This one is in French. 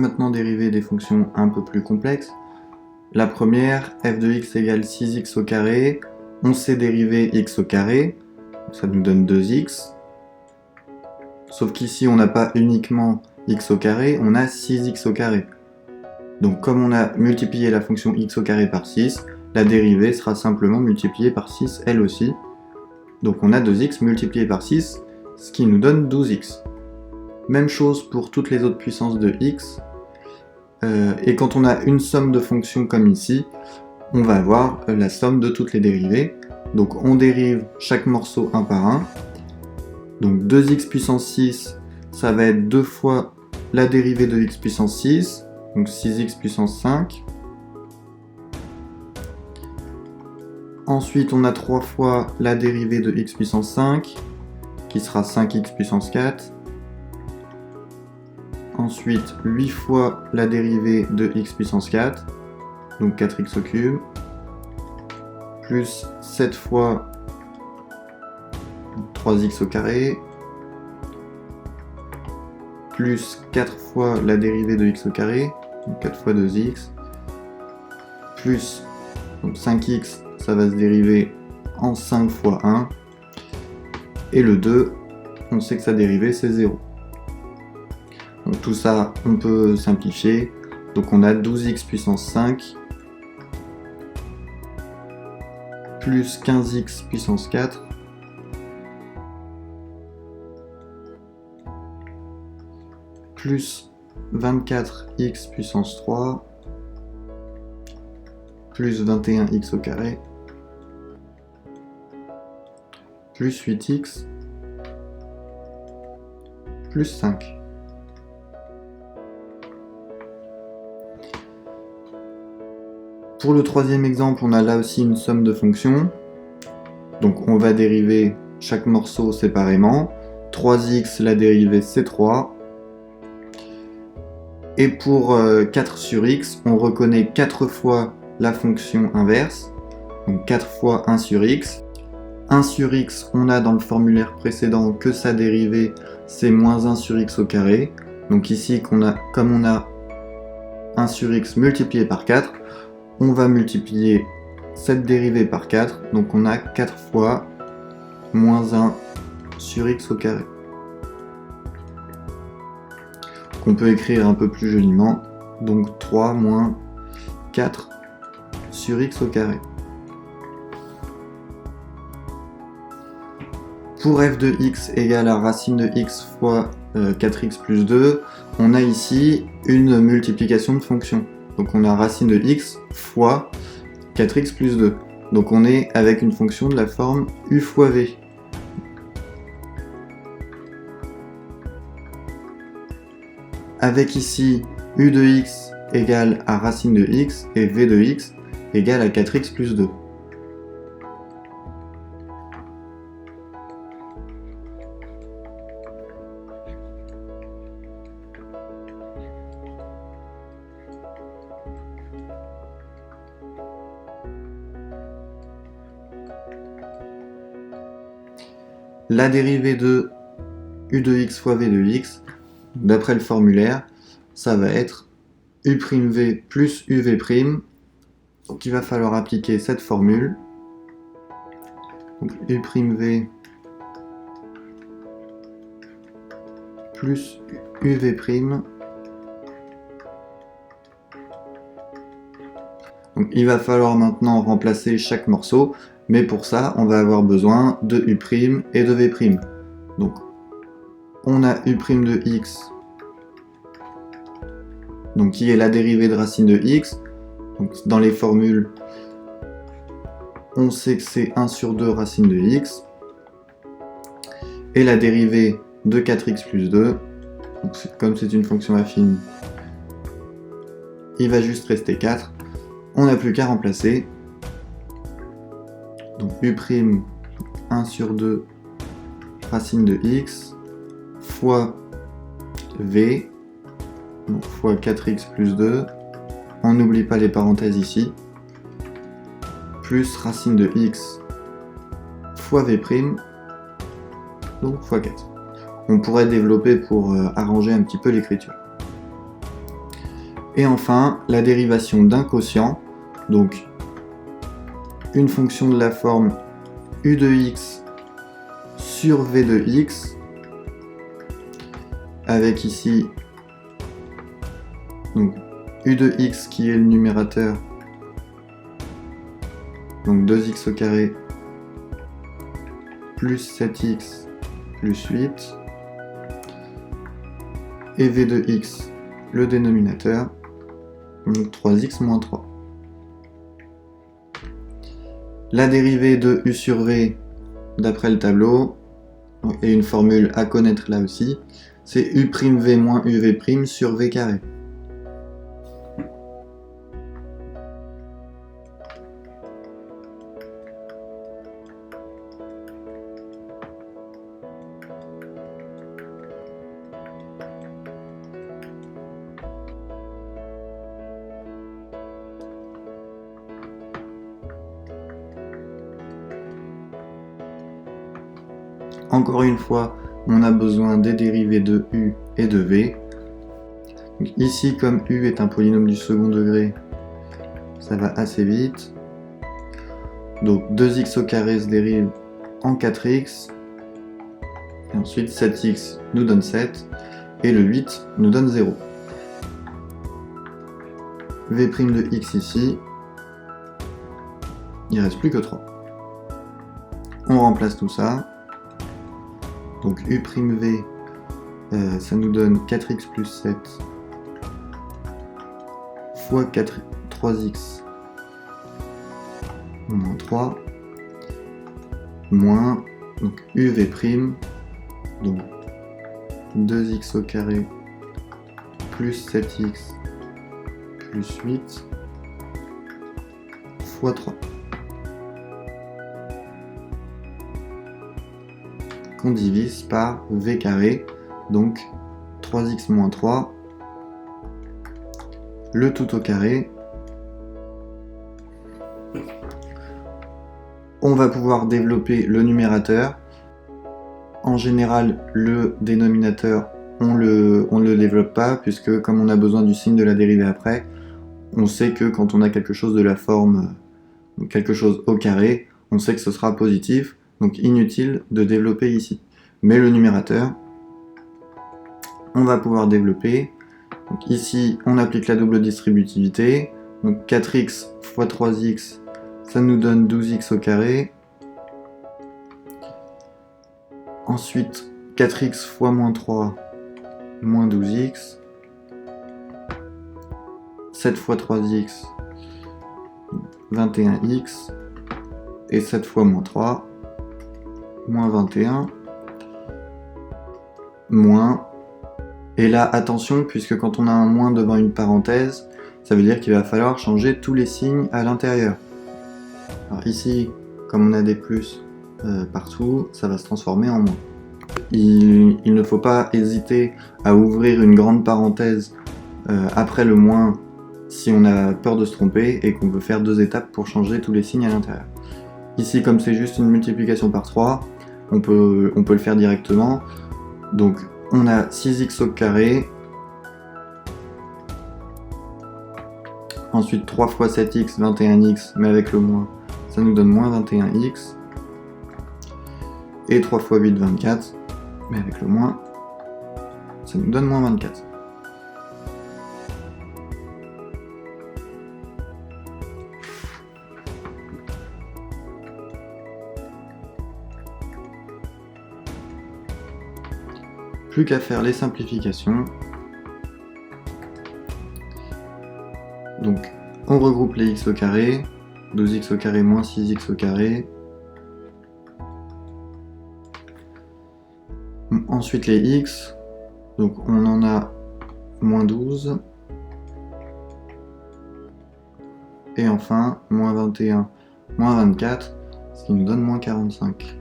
maintenant dériver des fonctions un peu plus complexes. La première, f de x égale 6x au carré. On sait dériver x au carré, ça nous donne 2x. Sauf qu'ici, on n'a pas uniquement x au carré, on a 6x au carré. Donc comme on a multiplié la fonction x au carré par 6, la dérivée sera simplement multipliée par 6 elle aussi. Donc on a 2x multiplié par 6, ce qui nous donne 12x. Même chose pour toutes les autres puissances de x. Et quand on a une somme de fonctions comme ici, on va avoir la somme de toutes les dérivées. Donc on dérive chaque morceau un par un. Donc 2x puissance 6, ça va être 2 fois la dérivée de x puissance 6, donc 6x puissance 5. Ensuite on a 3 fois la dérivée de x puissance 5, qui sera 5x puissance 4. Ensuite 8 fois la dérivée de x puissance 4, donc 4x au cube, plus 7 fois 3x au carré, plus 4 fois la dérivée de x au carré, donc 4 fois 2x, plus donc 5x, ça va se dériver en 5 fois 1, et le 2, on sait que sa dérivée c'est 0. Donc tout ça, on peut simplifier. Donc on a 12x puissance 5 plus 15x puissance 4 plus 24x puissance 3 plus 21x au carré plus 8x plus 5. Pour le troisième exemple, on a là aussi une somme de fonctions. Donc on va dériver chaque morceau séparément. 3x, la dérivée c'est 3. Et pour 4 sur x, on reconnaît 4 fois la fonction inverse. Donc 4 fois 1 sur x. 1 sur x, on a dans le formulaire précédent que sa dérivée c'est moins 1 sur x au carré. Donc ici, comme on a 1 sur x multiplié par 4, on va multiplier cette dérivée par 4, donc on a 4 fois moins 1 sur x au carré. Qu'on peut écrire un peu plus joliment, donc 3 moins 4 sur x au carré. Pour f de x égale à racine de x fois 4x plus 2, on a ici une multiplication de fonctions. Donc on a racine de x fois 4x plus 2. Donc on est avec une fonction de la forme u fois v. Avec ici u de x égale à racine de x et v de x égale à 4x plus 2. La dérivée de u de x fois v de x, d'après le formulaire, ça va être u'v plus uv'. Donc il va falloir appliquer cette formule. Donc u'v plus uv'. Donc il va falloir maintenant remplacer chaque morceau. Mais pour ça, on va avoir besoin de u' et de v'. Donc, on a u' de x, donc qui est la dérivée de racine de x. Donc, dans les formules, on sait que c'est 1 sur 2 racine de x. Et la dérivée de 4x plus 2, donc comme c'est une fonction affine, il va juste rester 4. On n'a plus qu'à remplacer. Donc u', 1 sur 2 racine de x fois v, donc fois 4x plus 2, on n'oublie pas les parenthèses ici, plus racine de x fois v', donc fois 4. On pourrait développer pour arranger un petit peu l'écriture. Et enfin, la dérivation d'un quotient, donc une fonction de la forme u de x sur v de x, avec ici donc, u de x qui est le numérateur, donc 2x au carré plus 7x plus 8, et v de x le dénominateur, donc 3x moins 3. La dérivée de u sur v d'après le tableau, et une formule à connaître là aussi, c'est u'v moins uv' sur v carré. Encore une fois, on a besoin des dérivées de u et de v. Donc ici, comme u est un polynôme du second degré, ça va assez vite. Donc 2x au carré se dérive en 4x. Et ensuite 7x nous donne 7. Et le 8 nous donne 0. v' de x ici, il ne reste plus que 3. On remplace tout ça. Donc u'v, ça nous donne 4x plus 7 fois 3x moins 3 moins donc uv', donc 2x au carré plus 7x plus 8 fois 3. Qu'on divise par v carré, donc 3x moins 3, le tout au carré. On va pouvoir développer le numérateur. En général, le dénominateur, on le développe pas, puisque comme on a besoin du signe de la dérivée après, on sait que quand on a quelque chose de la forme, quelque chose au carré, on sait que ce sera positif. Donc inutile de développer ici. Mais le numérateur, on va pouvoir développer. Donc ici, on applique la double distributivité. Donc 4x fois 3x, ça nous donne 12x au carré. Ensuite, 4x fois moins 3, moins 12x. 7 fois 3x, 21x. Et 7 fois moins 3, moins 21, moins, et là attention, puisque quand on a un moins devant une parenthèse, ça veut dire qu'il va falloir changer tous les signes à l'intérieur. Alors ici, comme on a des plus partout, ça va se transformer en moins. Il ne faut pas hésiter à ouvrir une grande parenthèse après le moins si on a peur de se tromper et qu'on veut faire 2 étapes pour changer tous les signes à l'intérieur. Ici, comme c'est juste une multiplication par 3, on peut le faire directement. Donc, on a 6x au carré. Ensuite, 3 fois 7x, 21x, mais avec le moins, ça nous donne moins 21x. Et 3 fois 8, 24, mais avec le moins, ça nous donne moins 24. Plus qu'à faire les simplifications. Donc, on regroupe les x au carré, 12x au carré moins 6x au carré. Ensuite les x, donc on en a moins 12. Et enfin, moins 21, moins 24, ce qui nous donne moins 45.